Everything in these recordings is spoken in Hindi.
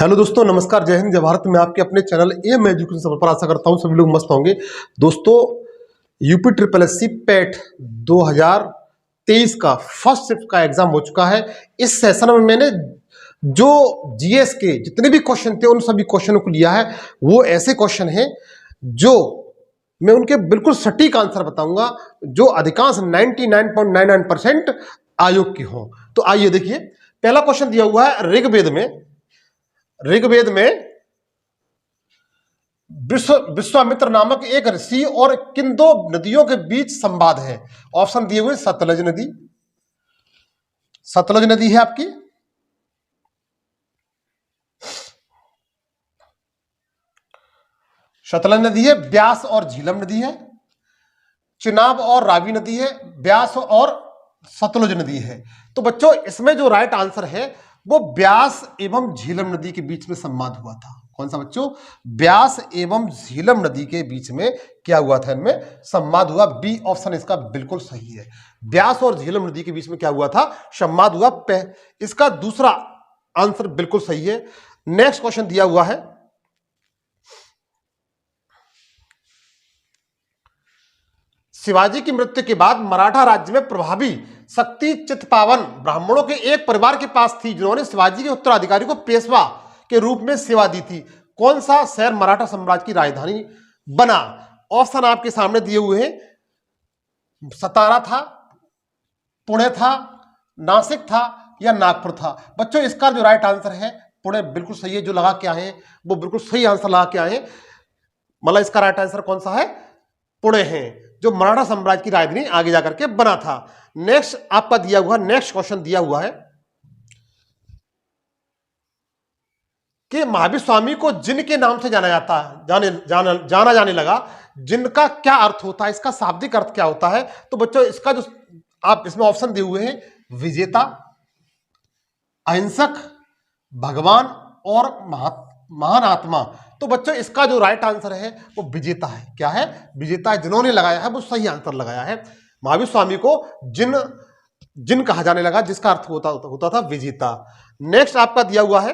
हेलो दोस्तों, नमस्कार, जय हिंद, जय भारत। मैं आपके अपने चैनल एम एजुकेशन सफर पर आशा करता हूं सभी लोग मस्त होंगे। दोस्तों, यूपी ट्रिपल एस सी पेट 2023 का फर्स्ट शिफ्ट का एग्जाम हो चुका है। इस सेशन में मैंने जो जीएस के जितने भी क्वेश्चन थे उन सभी क्वेश्चनों को लिया है। वो ऐसे क्वेश्चन हैं जो मैं उनके बिल्कुल सटीक आंसर बताऊंगा, जो अधिकांश 99.99% आयोग की हों। तो आइए देखिए, पहला क्वेश्चन दिया हुआ है ऋग्वेद में विश्वामित्र नामक एक ऋषि और किन दो नदियों के बीच संवाद है। ऑप्शन दिए हुए सतलज नदी है आपकी, सतलज नदी है, ब्यास और झीलम नदी है, चिनाब और रावी नदी है, ब्यास और सतलुज नदी है। तो बच्चों, इसमें जो राइट आंसर है वो ब्यास एवं झीलम नदी के बीच में संवाद हुआ था। कौन सा बच्चों? ब्यास एवं झीलम नदी के बीच में क्या हुआ था? इनमें संवाद हुआ। बी ऑप्शन इसका बिल्कुल सही है। ब्यास और झीलम नदी के बीच में क्या हुआ था? संवाद हुआ। इसका दूसरा आंसर बिल्कुल सही है। नेक्स्ट क्वेश्चन दिया हुआ है, शिवाजी की मृत्यु के बाद मराठा राज्य में प्रभावी शक्ति चित्पावन ब्राह्मणों के एक परिवार के पास थी, जिन्होंने शिवाजी के उत्तराधिकारी को पेशवा के रूप में सेवा दी थी। कौन सा शहर मराठा साम्राज्य की राजधानी बना? ऑप्शन आपके सामने दिए हुए हैं। सतारा था, पुणे था, नासिक था या नागपुर था। बच्चों, इसका जो राइट आंसर है पुणे बिल्कुल सही है। जो लगा के आए हैं वो बिल्कुल सही आंसर लगा के आए। मतलब इसका राइट आंसर कौन सा है? पुणे है, जो मराठा साम्राज्य की राजधानी आगे जाकर के बना था। नेक्स्ट आपका दिया हुआ, नेक्स्ट क्वेश्चन दिया हुआ है कि महावीर स्वामी को जिन के नाम से जाना जाने लगा, जिनका क्या अर्थ होता है? इसका शाब्दिक अर्थ क्या होता है? तो बच्चों, इसका जो आप इसमें ऑप्शन दिए हुए हैं, विजेता, अहिंसक, भगवान और महान आत्मा। तो बच्चों, इसका जो राइट आंसर है वो विजेता है। क्या है? विजेता है। जिन्होंने लगाया है वो सही आंसर लगाया है। महावीर स्वामी को जिन कहा जाने लगा, जिसका अर्थ होता था विजेता। नेक्स्ट आपका दिया हुआ है,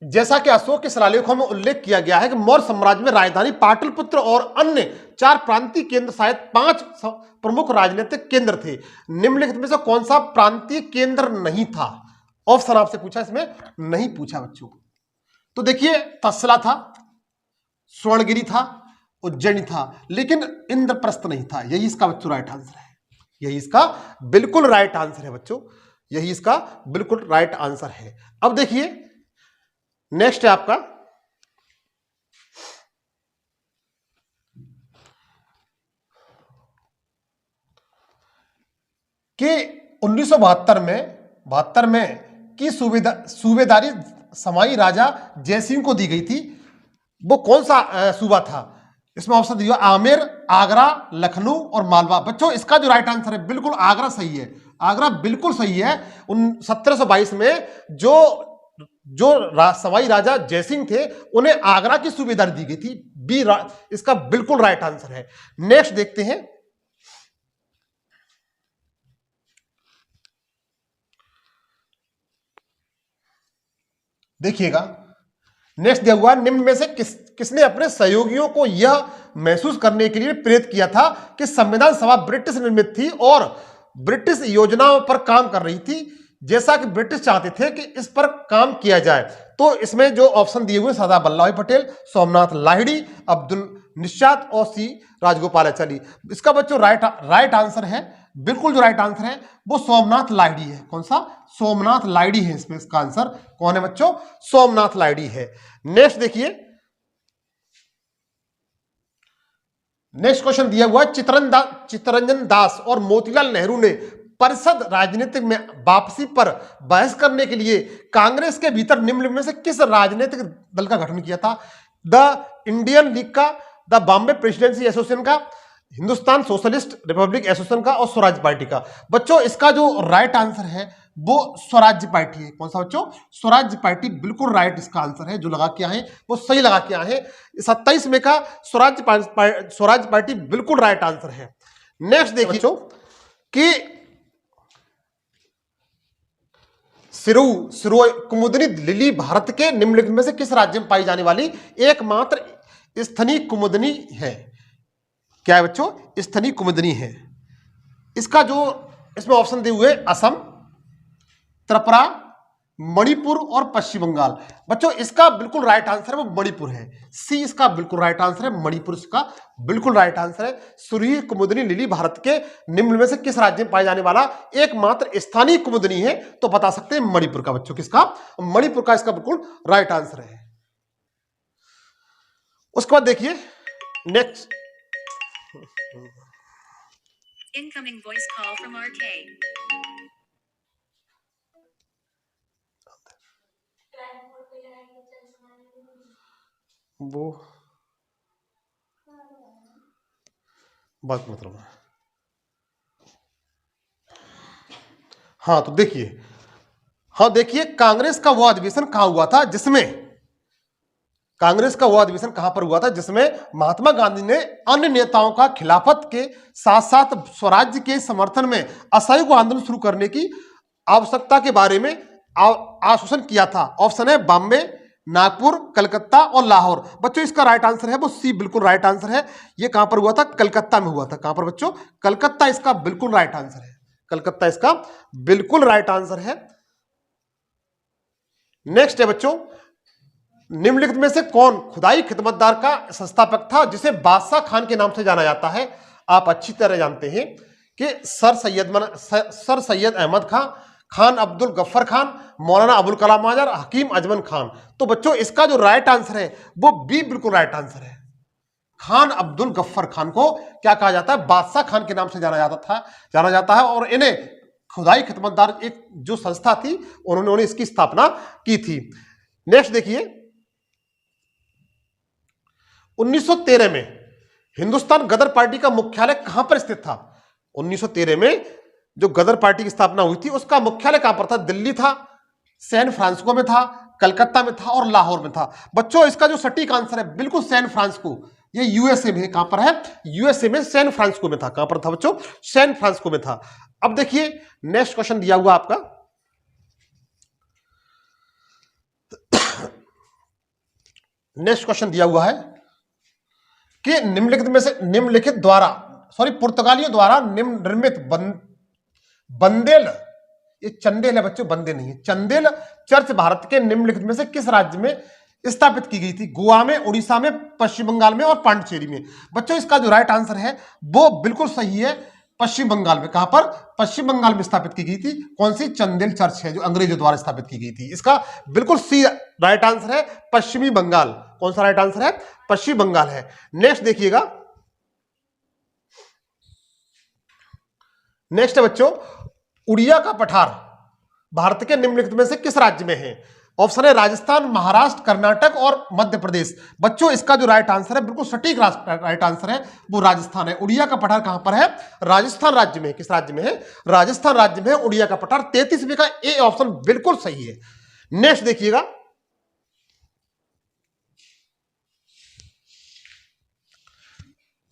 जैसा कि अशोक के शिलालेखों में उल्लेख किया गया है कि मौर्य साम्राज्य में राजधानी पाटलिपुत्र और अन्य 4 प्रांतीय केंद्र शायद 5 प्रमुख राजनीतिक केंद्र थे। निम्नलिखित में से कौन सा प्रांतीय केंद्र नहीं था? ऑप्शन आपसे पूछा, इसमें नहीं पूछा बच्चों। तो देखिए, तक्षशिला था, स्वर्णगिरी था, उज्जैनी था, लेकिन इंद्रप्रस्थ नहीं था। यही इसका बच्चों राइट आंसर है। यही इसका बिल्कुल राइट आंसर है बच्चों। यही इसका बिल्कुल राइट आंसर है। अब देखिए, नेक्स्ट है आपका कि 1972 में की सूबेदारी समाई राजा जयसिंह को दी गई थी। वो कौन सा सूबा था? इसमें ऑप्शन दिया, आमेर, आगरा, लखनऊ और मालवा। बच्चों, इसका जो राइट आंसर है बिल्कुल आगरा सही है। आगरा बिल्कुल सही है। 1722 में जो सवाई राजा जयसिंह थे, उन्हें आगरा की सूबेदारी दी गई थी। इसका बिल्कुल राइट आंसर है। नेक्स्ट देखते हैं, देखिएगा, नेक्स्ट दिया हुआ, निम्न में से किसने अपने सहयोगियों को यह महसूस करने के लिए प्रेरित किया था कि संविधान सभा ब्रिटिश निर्मित थी और ब्रिटिश योजनाओं पर काम कर रही थी, जैसा कि ब्रिटिश चाहते थे कि इस पर काम किया जाए? तो इसमें जो ऑप्शन दिए हुए, सरदार वल्लभ भाई पटेल, सोमनाथ लाहिड़ी, अब्दुल निषाद और सी राजगोपालाचारी। इसका बच्चों राइट आंसर है, बिल्कुल जो राइट आंसर है वो सोमनाथ लाहिड़ी है। कौन सा? सोमनाथ लाहिड़ी है। इसमें इसका आंसर कौन है बच्चों? सोमनाथ लाहिड़ी है। नेक्स्ट देखिए, नेक्स्ट क्वेश्चन दिया हुआ, चित्तरंजन दास और मोतीलाल नेहरू ने परिषद राजनीतिक में वापसी पर बहस करने के लिए कांग्रेस के भीतर निम्न में से किस राजनीतिक दल का गठन किया था? द इंडियन लीग का, द बॉम्बे प्रेसिडेंसी एसोसिएशन का, हिंदुस्तान सोशलिस्ट रिपब्लिक एसोसिएशन का और स्वराज पार्टी का। बच्चों, इसका जो राइट आंसर है वो स्वराज्य पार्टी है। कौन सा बच्चों? स्वराज्य पार्टी बिल्कुल राइट इसका आंसर है। जो लगा के आए वो सही लगा के आए। 27 में का स्वराज्य पार्टी बिल्कुल राइट आंसर है। नेक्स्ट देखिए बच्चों कि सिरु सिरो कुमुदनी लिली भारत के निम्नलिखित में से किस राज्य में पाई जाने वाली एकमात्र स्तनी कुमुदनी है? क्या है बच्चों? स्तनी कुमुदनी है। इसका जो इसमें ऑप्शन दिए हुए असम, त्रिपुरा, मणिपुर और पश्चिम बंगाल। बच्चों इसका बिल्कुल राइट आंसर है वो मणिपुर है। सी इसका बिल्कुल राइट आंसर है, मणिपुर इसका बिल्कुल राइट आंसर है। सुरही कुमुदनी लिली भारत के निम्न में से किस राज्य में पाए जाने वाला एकमात्र स्थानीय कुमुदनी है? तो बता सकते हैं मणिपुर का। बच्चों किसका? मणिपुर का इसका बिल्कुल राइट आंसर है। उसके बाद देखिए next, Incoming voice call from RK. वो बात मतलब हाँ तो देखिए, हाँ देखिए कांग्रेस का वो अधिवेशन कहां हुआ था जिसमें, कांग्रेस का वो अधिवेशन कहां पर हुआ था जिसमें महात्मा गांधी ने अन्य नेताओं का खिलाफत के साथ साथ स्वराज्य के समर्थन में असहयोग आंदोलन शुरू करने की आवश्यकता के बारे में आश्वासन किया था? ऑप्शन है बॉम्बे, नागपुर, कलकत्ता और लाहौर। बच्चों इसका राइट आंसर है वो सी बिल्कुल राइट आंसर है। ये कहां पर हुआ था? कलकत्ता में हुआ था। कहां पर बच्चों? कलकत्ता इसका बिल्कुल राइट आंसर है। कलकत्ता इसका बिल्कुल राइट आंसर है। नेक्स्ट है बच्चों, निम्नलिखित में से कौन खुदाई खिदमतगार का संस्थापक था जिसे बादशाह खान के नाम से जाना जाता है? आप अच्छी तरह जानते हैं कि सर सैयद अहमद खान, खान अब्दुल गफ्फर खान, मौलाना अबुल कलाम आजाद, हकीम अजमन खान। तो बच्चों इसका जो राइट आंसर है वो बी बिल्कुल राइट आंसर है। खान अब्दुल गफ्फर खान को क्या कहा जाता है? बादशाह खान के नाम से जाना जाता है। और इन्हें खुदाई खिदमतगार एक जो संस्था थी उन्होंने इसकी स्थापना की थी। नेक्स्ट देखिए, 1913 में हिंदुस्तान गदर पार्टी का मुख्यालय कहां पर स्थित था? 1913 में जो गदर पार्टी की स्थापना हुई थी उसका मुख्यालय कहां पर था? दिल्ली था, सैन फ्रांसिस्को में था, कलकत्ता में था और लाहौर में था। बच्चों इसका जो सटीक आंसर है बिल्कुल सैन फ्रांसिस्को, ये यूएसए में। कहां पर है? यूएसए में सैन फ्रांसिस्को में था। कहां पर था बच्चों? सैन फ्रांसिस्को में था। अब देखिए नेक्स्ट क्वेश्चन दिया हुआ आपका, नेक्स्ट क्वेश्चन दिया हुआ है कि पुर्तगालियों द्वारा निर्मित बंदेल, ये चंदेल है बच्चों, बंदे नहीं है, चंदेल चर्च भारत के निम्नलिखित में से किस राज्य में स्थापित की गई थी? गोवा में, उड़ीसा में, पश्चिम बंगाल में और पांडिचेरी में। बच्चों इसका जो राइट आंसर है वो बिल्कुल सही है, पश्चिम बंगाल में। कहां पर? पश्चिम बंगाल में स्थापित की गई थी। कौन सी? चंदेल चर्च है जो अंग्रेजों द्वारा स्थापित की गई थी। इसका बिल्कुल सी राइट आंसर है पश्चिमी बंगाल। कौन सा राइट आंसर है? पश्चिम बंगाल है। नेक्स्ट देखिएगा, नेक्स्ट है बच्चों, उड़िया का पठार भारत के निम्नलिखित में से किस राज्य में है? ऑप्शन है राजस्थान, महाराष्ट्र, कर्नाटक और मध्य प्रदेश। बच्चों इसका जो राइट आंसर है बिल्कुल सटीक राइट आंसर है वो राजस्थान है। उड़िया का पठार कहां पर है? राजस्थान राज्य में। किस राज्य में है? राजस्थान राज्य में उड़िया का पठार। 33वें का ए ऑप्शन बिल्कुल सही है। नेक्स्ट देखिएगा,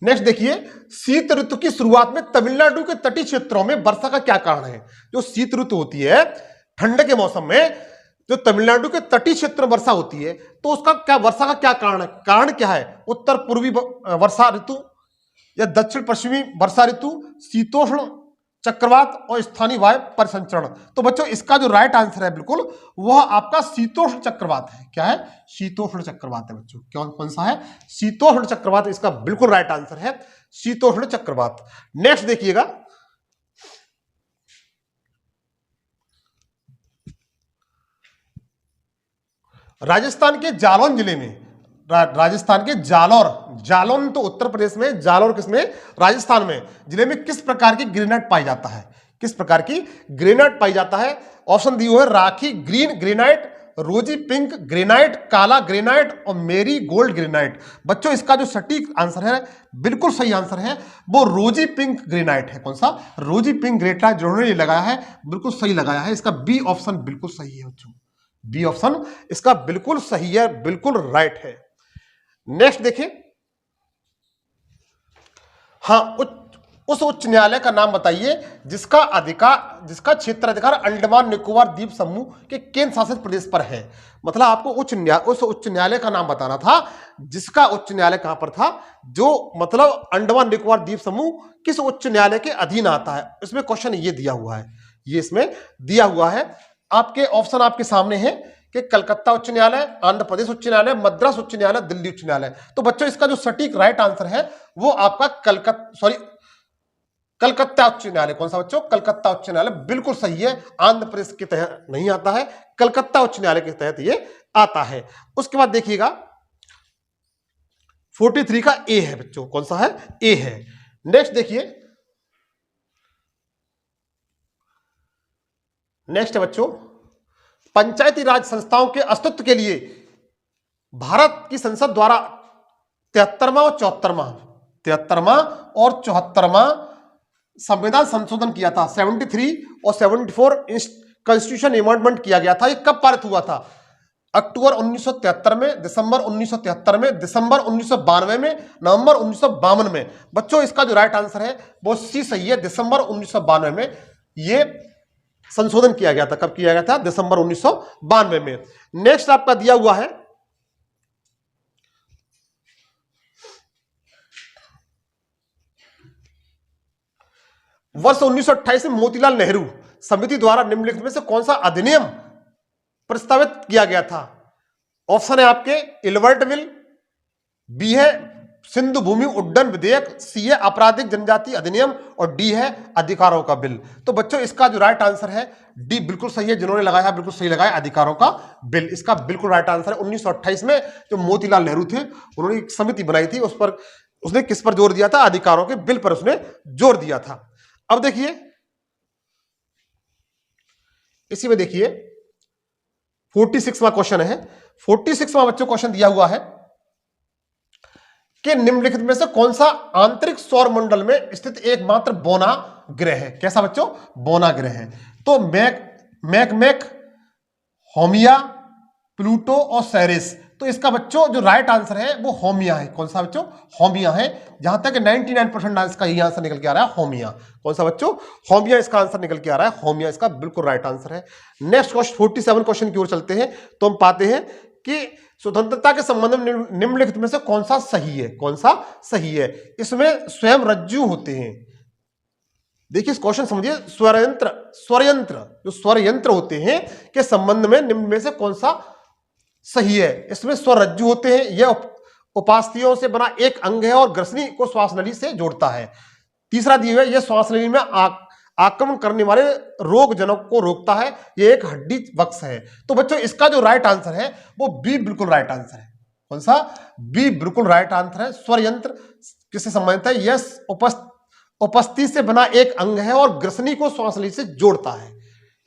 नेक्स्ट देखिए, शीत ऋतु की शुरुआत में तमिलनाडु के तटीय क्षेत्रों में वर्षा का क्या कारण है? जो शीत ऋतु होती है ठंड के मौसम में जो तमिलनाडु के तटीय क्षेत्र में वर्षा होती है तो उसका क्या, वर्षा का क्या कारण है? कारण क्या है? उत्तर पूर्वी वर्षा ऋतु या दक्षिण पश्चिमी वर्षा ऋतु, शीतोष्ण चक्रवात और स्थानीय वायु परिसंचरण। तो बच्चों इसका जो राइट आंसर है बिल्कुल वह आपका शीतोष्ण चक्रवात है। क्या है? शीतोष्ण चक्रवात है बच्चों। कौन सा है? शीतोष्ण चक्रवात इसका बिल्कुल राइट आंसर है, शीतोष्ण चक्रवात। नेक्स्ट देखिएगा, राजस्थान के जालौन जिले में, राजस्थान के जालौन तो उत्तर प्रदेश में, जालौर किसमें? राजस्थान में। जिले में किस प्रकार की ग्रेनाइट पाई जाता है? किस प्रकार की ग्रेनाइट पाई जाता है? ऑप्शन दिए हुए राखी ग्रीन ग्रेनाइट, रोजी पिंक ग्रेनाइट, काला ग्रेनाइट और मेरी गोल्ड ग्रेनाइट। बच्चों इसका जो सटीक आंसर है बिल्कुल सही आंसर है वो रोजी पिंक ग्रेनाइट है। कौन सा? रोजी पिंक ग्रेनाइट जिन्होंने लगाया है बिल्कुल सही लगाया है। इसका बी ऑप्शन बिल्कुल सही है बच्चों, बी ऑप्शन इसका बिल्कुल सही है, बिल्कुल राइट है। नेक्स्ट देखिए, हाँ उस उच्च न्यायालय का नाम बताइए जिसका क्षेत्राधिकार अंडमान निकोबार द्वीप समूह के केंद्र शासित प्रदेश पर है। मतलब आपको उस उच्च न्यायालय का नाम बताना था जिसका उच्च न्यायालय कहां पर था, जो मतलब अंडमान निकोबार द्वीप समूह किस उच्च न्यायालय के अधीन आता है। इसमें क्वेश्चन ये दिया हुआ है, ये इसमें दिया हुआ है। आपके ऑप्शन आपके सामने है कि कलकत्ता उच्च न्यायालय, आंध्र प्रदेश उच्च न्यायालय, मद्रास उच्च न्यायालय, दिल्ली उच्च न्यायालय। तो बच्चों इसका जो सटीक राइट आंसर है वो आपका कलकत्ता उच्च न्यायालय। कौन सा बच्चों? कलकत्ता उच्च न्यायालय बिल्कुल सही है। आंध्र प्रदेश के तहत नहीं आता है, कलकत्ता उच्च न्यायालय के तहत ये आता है। उसके बाद देखिएगा 43 का ए है बच्चों। कौन सा है? ए है। नेक्स्ट देखिए, नेक्स्ट है बच्चों, पंचायती राज संस्थाओं के अस्तित्व के लिए भारत की संसद द्वारा 73वां और 74वां संविधान संशोधन किया था। 73 और 74 कॉन्स्टिट्यूशन अमेंडमेंट किया गया था। ये कब पारित हुआ था? अक्टूबर 1973 में, दिसंबर 1973 में, दिसंबर 1992 में, नवंबर 1952 में। बच्चों इसका जो राइट आंसर है वो सी सही है। दिसंबर 1992 में ये संशोधन किया गया था। कब किया गया था? दिसंबर 1992 में। नेक्स्ट आपका दिया हुआ है वर्ष 1928 में मोतीलाल नेहरू समिति द्वारा निम्नलिखित में से कौन सा अधिनियम प्रस्तावित किया गया था? ऑप्शन है आपके इल्बर्ट बिल, बी है सिंधु भूमि उड्डयन विधेयक, सी है आपराधिक जनजाति अधिनियम और डी है अधिकारों का बिल। तो बच्चों इसका जो राइट आंसर है डी बिल्कुल सही है। जिन्होंने लगाया बिल्कुल सही लगाया, अधिकारों का बिल। इसका बिल्कुल राइट आंसर है। 1928 में जो मोतीलाल नेहरू थे उन्होंने एक समिति बनाई थी, उस पर उसने किस पर जोर दिया था? अधिकारों के बिल पर उसने जोर दिया था। अब देखिए इसी में देखिए 46वां क्वेश्चन है। 46वां बच्चों क्वेश्चन दिया हुआ है कि निम्नलिखित में से कौन सा आंतरिक सौर मंडल में स्थित एकमात्र बोना ग्रह है? कैसा बच्चों? बोना ग्रह है। तो मैक, होमिया, प्लूटो और सेरेस। तो इसका बच्चों जो राइट आंसर है वो होमिया है। कौन सा बच्चों? होमिया है। जहां तक 99% आंसर का यही आंसर निकल के आ रहा है, होमिया। कौन सा बच्चों? होमिया इसका आंसर निकल के आ रहा है। होमिया इसका बिल्कुल राइट आंसर है। नेक्स्ट क्वेश्चन 47 क्वेश्चन की ओर चलते हैं तो हम पाते हैं कि स्वतंत्रता के संबंध में निम्नलिखित में से कौन सा सही है? कौन सा सही है? इसमें स्वयं रज्जु होते हैं। देखिए इस क्वेश्चन समझिए, स्वरयंत्र जो स्वरयंत्र होते हैं के संबंध में निम्न में से कौन सा सही है? इसमें स्वरज्जु होते हैं। यह उपास्थियों से बना एक अंग है और ग्रसनी को श्वास नली से जोड़ता है। तीसरा दिया हुआ है, यह श्वास नली में आक्रमण करने वाले रोग जनक को रोकता है। यह एक हड्डी वक्ष है। तो बच्चों इसका जो राइट आंसर है वो बी बिल्कुल राइट आंसर है। कौन सा? बी बिल्कुल राइट आंसर है। स्वरयंत्र किससे संबंधित है? यह उपस्थिति से बना एक अंग है और ग्रसनी को श्वास नली से जोड़ता है।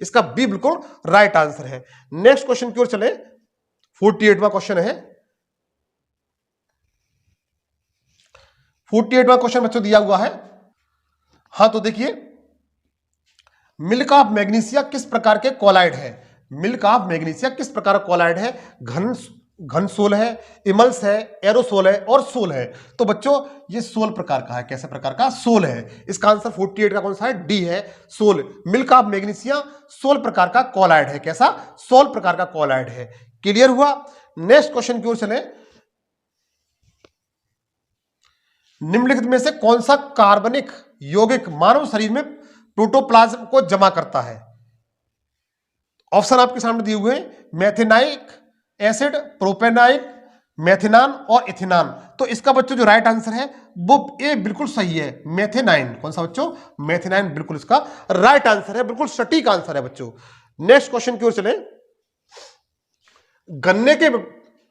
इसका बी बिल्कुल राइट आंसर है। नेक्स्ट क्वेश्चन की ओर चले। 48वां क्वेश्चन है। 48वां क्वेश्चन बच्चों दिया हुआ है। हां तो देखिए, मिल्क ऑफ मैग्नीशिया किस प्रकार के कोलाइड है? मिल्क ऑफ मैग्नीशिया किस प्रकार का कोलाइड है? घन सोल है, इमल्स है, एरोसोल है और सोल है। तो बच्चों ये सोल प्रकार का है। कैसे प्रकार का? सोल है। इसका आंसर 48 का कौन सा है? डी है, sol. Milk of magnesia sol प्रकार का कोलाइड है। कैसा? सोल प्रकार का कोलाइड है। क्लियर हुआ? नेक्स्ट क्वेश्चन की ओर चले। निम्नलिखित में से कौन सा कार्बनिक यौगिक मानव शरीर में प्रोटोप्लाज्म को जमा करता है? ऑप्शन आपके सामने दिए हुए हैं, मैथेनाइक एसिड, प्रोपेनाइन, मैथिनान और इथिनान। तो इसका बच्चों जो राइट आंसर है वो ए बिल्कुल सही है, मैथेनाइन। कौन सा बच्चों? मैथेनाइन बिल्कुल इसका राइट आंसर है, बिल्कुल सटीक आंसर है बच्चों। नेक्स्ट क्वेश्चन की ओर चले। गन्ने के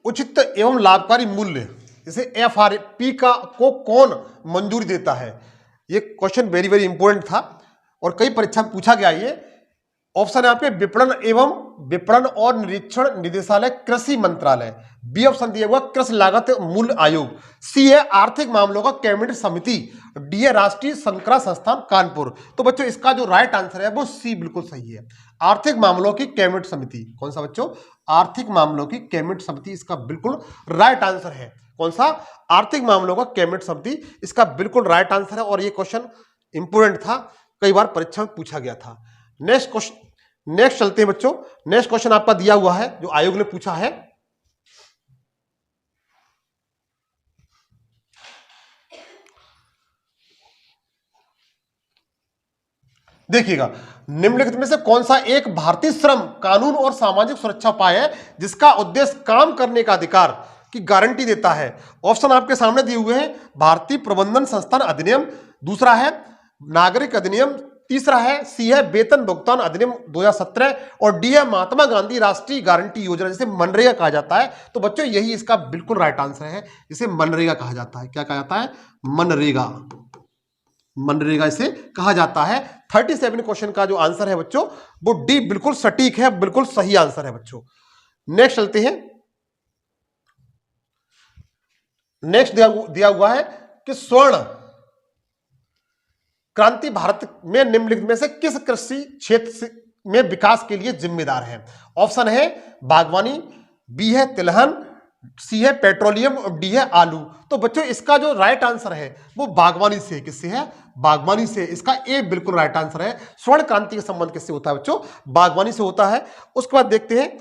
उचित एवं लाभकारी मूल्य जैसे एफआरपी को कौन मंजूरी देता है? ये क्वेश्चन वेरी वेरी इंपॉर्टेंट था और कई परीक्षा में पूछा गया। ये ऑप्शन है आपके विपणन और निरीक्षण निदेशालय, कृषि मंत्रालय। बी ऑप्शन दिया हुआ कृषि लागत मूल्य आयोग। सी है आर्थिक मामलों का कैबिनेट समिति। डी है राष्ट्रीय संकरा संस्थान कानपुर। तो बच्चों इसका जो राइट आंसर है वो सी बिल्कुल सही है, आर्थिक मामलों की कैबिनेट समिति। कौन सा बच्चों? आर्थिक मामलों की कैबिनेट समिति इसका बिल्कुल राइट आंसर है। कौन सा? आर्थिक मामलों का कैबिनेट समिति इसका बिल्कुल राइट आंसर है। और ये क्वेश्चन इंपोर्टेंट था, कई बार परीक्षा में पूछा गया था। नेक्स्ट क्वेश्चन, नेक्स्ट चलते हैं बच्चों। नेक्स्ट क्वेश्चन आपका दिया हुआ है जो आयोग ने पूछा है। देखिएगा, निम्नलिखित में से कौन सा एक भारतीय श्रम कानून और सामाजिक सुरक्षा उपाय है जिसका उद्देश्य काम करने का अधिकार की गारंटी देता है? ऑप्शन आपके सामने दिए हुए हैं। भारतीय प्रबंधन संस्थान अधिनियम, दूसरा है नागरिक अधिनियम, तीसरा है, सी है वेतन भुगतान अधिनियम 2017 और डी है महात्मा गांधी राष्ट्रीय गारंटी योजना जिसे मनरेगा कहा जाता है। तो बच्चों यही इसका बिल्कुल राइट आंसर है, जिसे मनरेगा कहा जाता है। क्या कहा जाता है? मनरेगा। मनरेगा इसे कहा जाता है। 37 क्वेश्चन का जो आंसर है बच्चों वो डी बिल्कुल सटीक है, बिल्कुल सही आंसर है बच्चों। नेक्स्ट चलते हैं। नेक्स्ट दिया हुआ है कि स्वर्ण क्रांति भारत में निम्नलिखित में से किस कृषि क्षेत्र में विकास के लिए जिम्मेदार है? ऑप्शन है बागवानी, बी है तिलहन, सी है पेट्रोलियम और डी है आलू। तो बच्चों इसका जो राइट आंसर है वो बागवानी से। किससे है? बागवानी से। इसका ए बिल्कुल राइट आंसर है। स्वर्ण क्रांति का संबंध किससे होता है बच्चों? बागवानी से होता है। उसके बाद देखते हैं,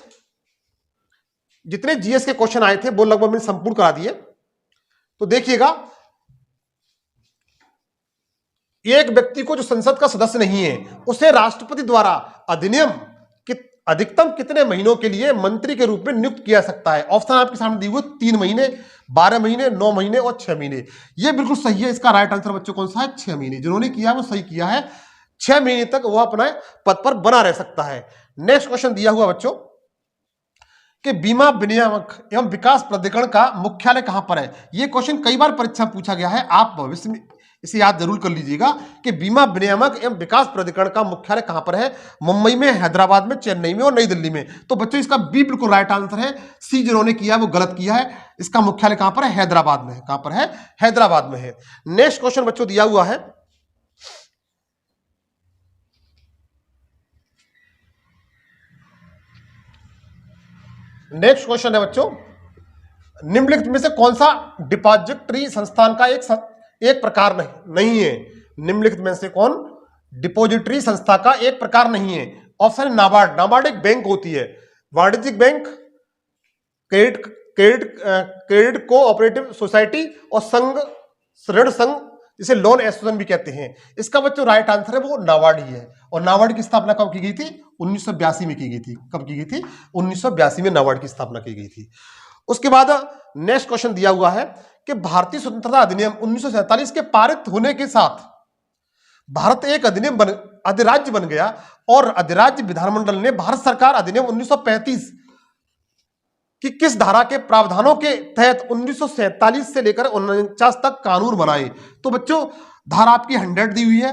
जितने जीएस के क्वेश्चन आए थे वो लगभग मैंने संपूर्ण करा दिए। तो देखिएगा, एक व्यक्ति को जो संसद का सदस्य नहीं है उसे राष्ट्रपति द्वारा अधिनियम अधिकतम कितने महीनों के लिए मंत्री के रूप में नियुक्त किया सकता है? ऑप्शन आपके सामने दिए हुए 3 महीने, 12 महीने, 9 महीने और 6 महीने। ये बिल्कुल सही है। इसका राइट आंसर बच्चों कौन सा है? 6 महीने। जिन्होंने किया वो सही किया है। 6 महीने तक वो अपने पद पर बना रह सकता है। नेक्स्ट क्वेश्चन दिया हुआ बच्चों कि बीमा विनियामक एवं विकास प्राधिकरण का मुख्यालय कहां पर है? यह क्वेश्चन कई बार परीक्षा में पूछा गया है। आप भविष्य में इसे याद जरूर कर लीजिएगा कि बीमा विनियामक एवं विकास प्राधिकरण का मुख्यालय कहां पर है? मुंबई में, हैदराबाद में, चेन्नई में और नई दिल्ली में। तो बच्चों इसका बी बिल्कुल राइट आंसर है। सी जिन्होंने किया वो गलत किया है। इसका मुख्यालय कहां पर है? हैदराबाद में है। कहां पर है? हैदराबाद में है। नेक्स्ट क्वेश्चन बच्चों दिया हुआ है, नेक्स्ट क्वेश्चन है बच्चों, निम्नलिखित में से कौन सा डिपॉजिटरी संस्थान का एक प्रकार नहीं है? निम्नलिखित में से कौन डिपॉजिटरी संस्था का एक प्रकार नहीं है? ऑप्शन है नाबार्ड। नाबार्ड एक बैंक होती है, वाणिज्यिक बैंक, क्रेडिट कोऑपरेटिव सोसाइटी और संघ, ऋण संघ, जिसे लोन एसोसिएशन भी कहते हैं। इसका बच्चों राइट आंसर है वो नाबार्ड ही है। और नाबार्ड की स्थापना कब की गई थी? 1982 में की गई थी। कब की गई थी? 1982 में नाबार्ड की स्थापना की गई थी। उसके बाद नेक्स्ट क्वेश्चन दिया हुआ है कि भारतीय स्वतंत्रता अधिनियम 1947 के पारित होने के साथ भारत एक अधिराज्य बन गया और अधिराज्य विधानमंडल ने भारत सरकार अधिनियम 1935 कि किस धारा के प्रावधानों के तहत 1947 से लेकर 49 तक कानून बनाए? तो बच्चों धारा आपकी 100 दी हुई है,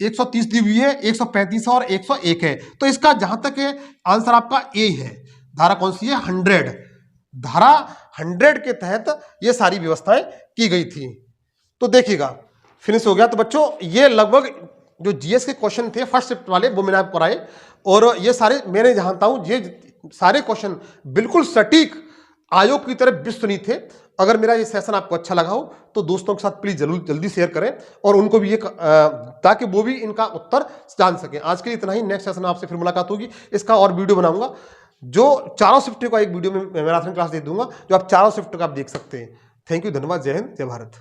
130 दी हुई है, 135 और 101 है। तो इसका जहां तक है आंसर आपका ए है। धारा कौन सी है? 100। धारा 100 के तहत ये सारी व्यवस्थाएं की गई थी। तो देखिएगा फिनिश हो गया। तो बच्चों ये लगभग जो जीएस के क्वेश्चन थे फर्स्ट शिफ्ट वाले वो मैंने आपको कराए और ये सारे मैंने जानता हूं ये सारे क्वेश्चन बिल्कुल सटीक आयोग की तरह विश्वसनीय थे। अगर मेरा ये सेशन आपको अच्छा लगा हो तो दोस्तों के साथ प्लीज जल्दी शेयर करें और उनको भी ये ताकि वो भी इनका उत्तर जान सकें। आज के लिए इतना ही। नेक्स्ट सेशन में आपसे फिर मुलाकात होगी। इसका और वीडियो बनाऊंगा जो चारों शिफ्ट का एक वीडियो में मैराथन क्लास दे दूंगा जो आप चारों शिफ्ट का आप देख सकते हैं। थैंक यू, धन्यवाद, जय हिंद, जय भारत।